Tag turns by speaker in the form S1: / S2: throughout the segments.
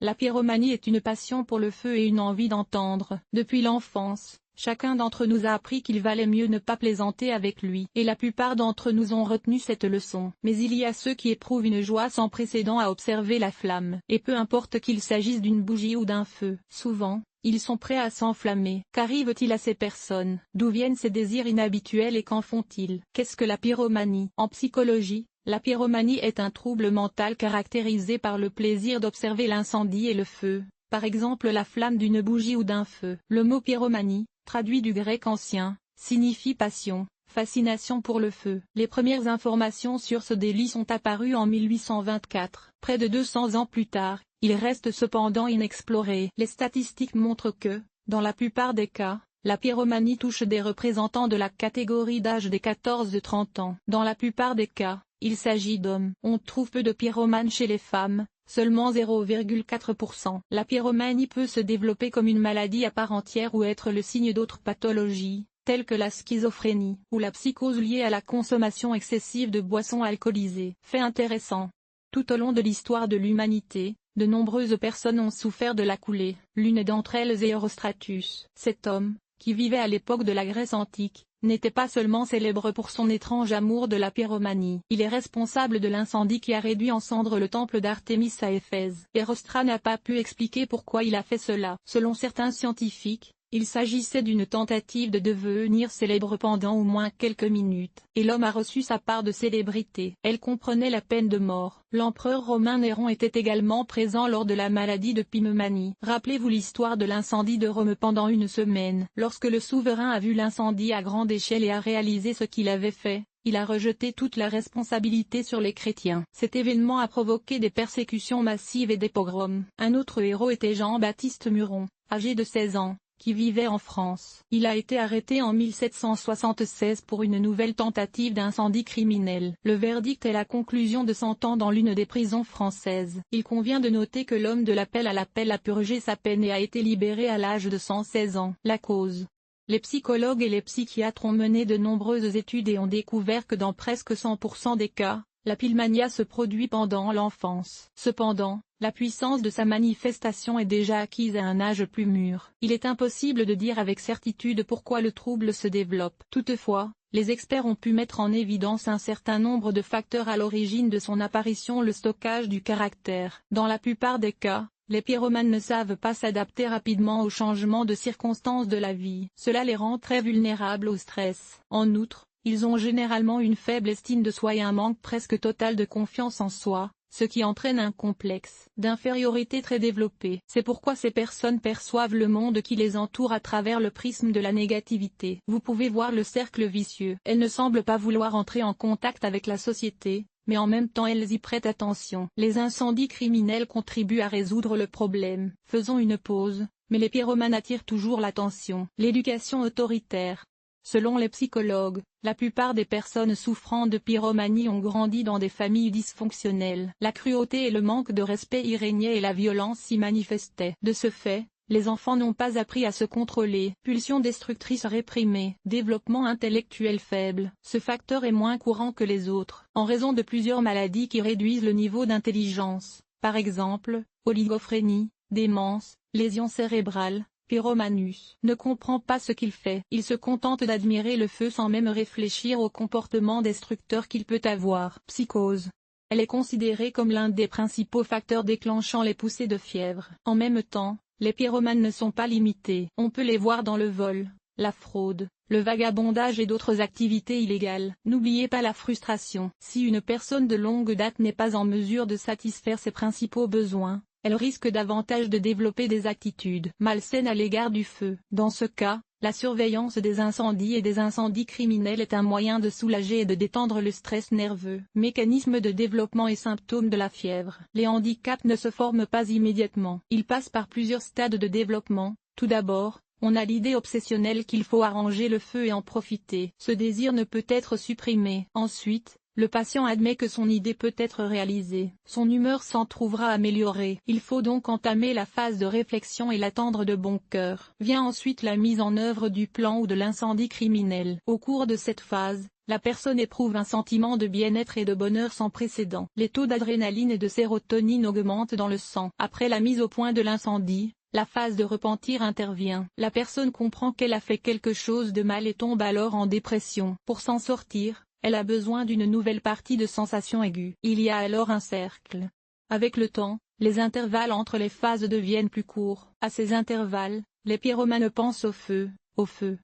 S1: La pyromanie est une passion pour le feu et une envie d'entendre. Depuis l'enfance, chacun d'entre nous a appris qu'il valait mieux ne pas plaisanter avec lui. Et la plupart d'entre nous ont retenu cette leçon. Mais il y a ceux qui éprouvent une joie sans précédent à observer la flamme. Et peu importe qu'il s'agisse d'une bougie ou d'un feu. Souvent, ils sont prêts à s'enflammer. Qu'arrive-t-il à ces personnes? D'où viennent ces désirs inhabituels et qu'en font-ils? Qu'est-ce que la pyromanie? En psychologie, la pyromanie est un trouble mental caractérisé par le plaisir d'observer l'incendie et le feu, par exemple la flamme d'une bougie ou d'un feu. Le mot pyromanie, traduit du grec ancien, signifie passion, fascination pour le feu. Les premières informations sur ce délit sont apparues en 1824. Près de 200 ans plus tard, il reste cependant inexploré. Les statistiques montrent que, dans la plupart des cas, la pyromanie touche des représentants de la catégorie d'âge des 14-30 ans. Dans la plupart des cas, il s'agit d'hommes. On trouve peu de pyromanes chez les femmes, seulement 0,4%. La pyromanie peut se développer comme une maladie à part entière ou être le signe d'autres pathologies, telles que la schizophrénie ou la psychose liée à la consommation excessive de boissons alcoolisées. Fait intéressant. Tout au long de l'histoire de l'humanité, de nombreuses personnes ont souffert de la coulée. L'une d'entre elles est Herostratus. Cet homme, qui vivait à l'époque de la Grèce antique, n'était pas seulement célèbre pour son étrange amour de la pyromanie. Il est responsable de l'incendie qui a réduit en cendres le temple d'Artémis à Éphèse. Hérostra n'a pas pu expliquer pourquoi il a fait cela. Selon certains scientifiques, il s'agissait d'une tentative de devenir célèbre pendant au moins quelques minutes, et l'homme a reçu sa part de célébrité. Elle comprenait la peine de mort. L'empereur romain Néron était également présent lors de la maladie de pyromanie. Rappelez-vous l'histoire de l'incendie de Rome pendant une semaine. Lorsque le souverain a vu l'incendie à grande échelle et a réalisé ce qu'il avait fait, il a rejeté toute la responsabilité sur les chrétiens. Cet événement a provoqué des persécutions massives et des pogroms. Un autre héros était Jean-Baptiste Muron, âgé de 16 ans. Qui vivait en France. Il a été arrêté en 1776 pour une nouvelle tentative d'incendie criminel. Le verdict est la conclusion de 100 ans dans l'une des prisons françaises. Il convient de noter que l'homme de l'appel à l'appel a purgé sa peine et a été libéré à l'âge de 116 ans. La cause. Les psychologues et les psychiatres ont mené de nombreuses études et ont découvert que dans presque 100% des cas, la pyromanie se produit pendant l'enfance. Cependant, la puissance de sa manifestation est déjà acquise à un âge plus mûr. Il est impossible de dire avec certitude pourquoi le trouble se développe. Toutefois, les experts ont pu mettre en évidence un certain nombre de facteurs à l'origine de son apparition. Le stockage du caractère. Dans la plupart des cas, les pyromanes ne savent pas s'adapter rapidement aux changements de circonstances de la vie. Cela les rend très vulnérables au stress. En outre, ils ont généralement une faible estime de soi et un manque presque total de confiance en soi, ce qui entraîne un complexe d'infériorité très développé. C'est pourquoi ces personnes perçoivent le monde qui les entoure à travers le prisme de la négativité. Vous pouvez voir le cercle vicieux. Elles ne semblent pas vouloir entrer en contact avec la société, mais en même temps elles y prêtent attention. Les incendies criminels contribuent à résoudre le problème. Faisons une pause, mais les pyromanes attirent toujours l'attention. L'éducation autoritaire. Selon les psychologues, la plupart des personnes souffrant de pyromanie ont grandi dans des familles dysfonctionnelles. La cruauté et le manque de respect y régnaient et la violence s'y manifestait. De ce fait, les enfants n'ont pas appris à se contrôler. Pulsions destructrices réprimées. Développement intellectuel faible. Ce facteur est moins courant que les autres, en raison de plusieurs maladies qui réduisent le niveau d'intelligence. Par exemple, oligophrénie, démence, lésions cérébrales. Pyromanus ne comprend pas ce qu'il fait. Il se contente d'admirer le feu sans même réfléchir au comportement destructeur qu'il peut avoir. Psychose. Elle est considérée comme l'un des principaux facteurs déclenchant les poussées de fièvre. En même temps, les pyromanes ne sont pas limités. On peut les voir dans le vol, la fraude, le vagabondage et d'autres activités illégales. N'oubliez pas la frustration. Si une personne de longue date n'est pas en mesure de satisfaire ses principaux besoins, elle risque davantage de développer des attitudes malsaines à l'égard du feu. Dans ce cas, la surveillance des incendies et des incendies criminels est un moyen de soulager et de détendre le stress nerveux. Mécanisme de développement et symptômes de la fièvre. Les handicaps ne se forment pas immédiatement. Ils passent par plusieurs stades de développement. Tout d'abord, on a l'idée obsessionnelle qu'il faut arranger le feu et en profiter. Ce désir ne peut être supprimé. Ensuite, le patient admet que son idée peut être réalisée. Son humeur s'en trouvera améliorée. Il faut donc entamer la phase de réflexion et l'attendre de bon cœur. Vient ensuite la mise en œuvre du plan ou de l'incendie criminel. Au cours de cette phase, la personne éprouve un sentiment de bien-être et de bonheur sans précédent. Les taux d'adrénaline et de sérotonine augmentent dans le sang. Après la mise au point de l'incendie, la phase de repentir intervient. La personne comprend qu'elle a fait quelque chose de mal et tombe alors en dépression. Pour s'en sortir, elle a besoin d'une nouvelle partie de sensations aiguës. Il y a alors un cercle. Avec le temps, les intervalles entre les phases deviennent plus courts. À ces intervalles, les pyromanes pensent au feu.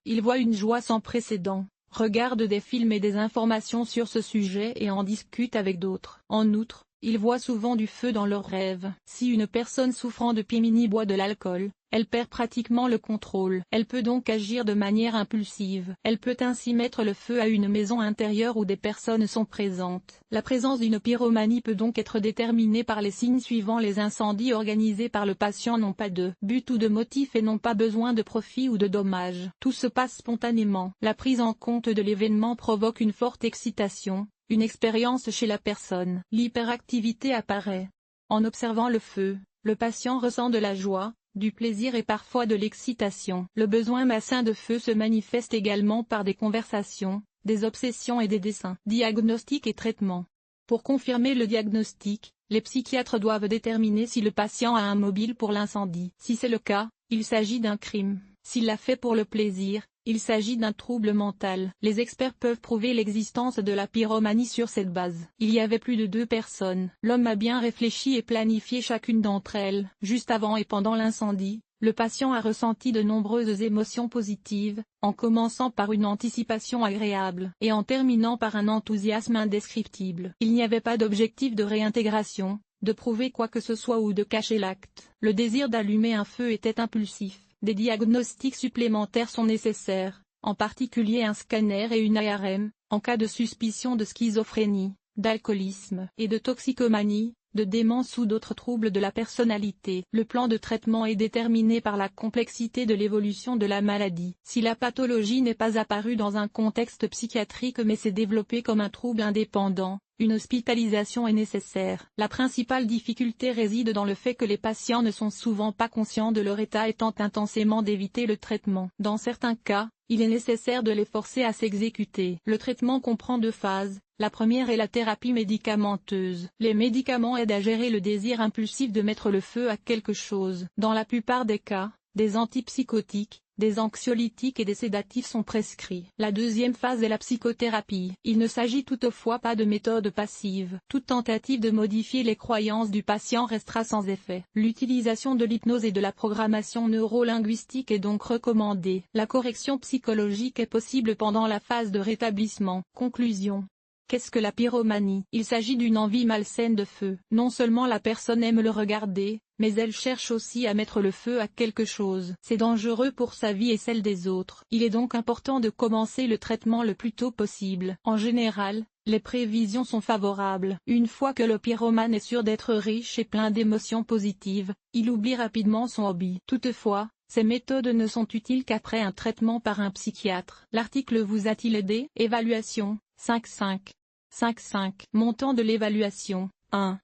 S1: Ils voient une joie sans précédent, regardent des films et des informations sur ce sujet et en discutent avec d'autres. En outre, ils voient souvent du feu dans leurs rêves. Si une personne souffrant de PMI boit de l'alcool, elle perd pratiquement le contrôle. Elle peut donc agir de manière impulsive. Elle peut ainsi mettre le feu à une maison intérieure où des personnes sont présentes. La présence d'une pyromanie peut donc être déterminée par les signes suivants. Les incendies organisés par le patient n'ont pas de but ou de motif et n'ont pas besoin de profit ou de dommages. Tout se passe spontanément. La prise en compte de l'événement provoque une forte excitation, une expérience chez la personne. L'hyperactivité apparaît. En observant le feu, le patient ressent de la joie, du plaisir et parfois de l'excitation. Le besoin malsain de feu se manifeste également par des conversations, des obsessions et des dessins. Diagnostic et traitement. Pour confirmer le diagnostic, les psychiatres doivent déterminer si le patient a un mobile pour l'incendie. Si c'est le cas, il s'agit d'un crime. S'il l'a fait pour le plaisir, il s'agit d'un trouble mental. Les experts peuvent prouver l'existence de la pyromanie sur cette base. Il y avait plus de 2 personnes. L'homme a bien réfléchi et planifié chacune d'entre elles. Juste avant et pendant l'incendie, le patient a ressenti de nombreuses émotions positives, en commençant par une anticipation agréable et en terminant par un enthousiasme indescriptible. Il n'y avait pas d'objectif de réintégration, de prouver quoi que ce soit ou de cacher l'acte. Le désir d'allumer un feu était impulsif. Des diagnostics supplémentaires sont nécessaires, en particulier un scanner et une ARM, en cas de suspicion de schizophrénie, d'alcoolisme et de toxicomanie, de démence ou d'autres troubles de la personnalité. Le plan de traitement est déterminé par la complexité de l'évolution de la maladie. Si la pathologie n'est pas apparue dans un contexte psychiatrique mais s'est développée comme un trouble indépendant, une hospitalisation est nécessaire. La principale difficulté réside dans le fait que les patients ne sont souvent pas conscients de leur état et tentent intensément d'éviter le traitement. Dans certains cas, il est nécessaire de les forcer à s'exécuter. Le traitement comprend 2 phases. La première est la thérapie médicamenteuse. Les médicaments aident à gérer le désir impulsif de mettre le feu à quelque chose. Dans la plupart des cas, des antipsychotiques, des anxiolytiques et des sédatifs sont prescrits. La deuxième phase est la psychothérapie. Il ne s'agit toutefois pas de méthode passive. Toute tentative de modifier les croyances du patient restera sans effet. L'utilisation de l'hypnose et de la programmation neurolinguistique est donc recommandée. La correction psychologique est possible pendant la phase de rétablissement. Conclusion. Qu'est-ce que la pyromanie? Il s'agit d'une envie malsaine de feu. Non seulement la personne aime le regarder, mais elle cherche aussi à mettre le feu à quelque chose. C'est dangereux pour sa vie et celle des autres. Il est donc important de commencer le traitement le plus tôt possible. En général, les prévisions sont favorables. Une fois que le pyromane est sûr d'être riche et plein d'émotions positives, il oublie rapidement son hobby. Toutefois, ces méthodes ne sont utiles qu'après un traitement par un psychiatre. L'article vous a-t-il aidé? Évaluation, 5.5. 5.5. Montant de l'évaluation, 1.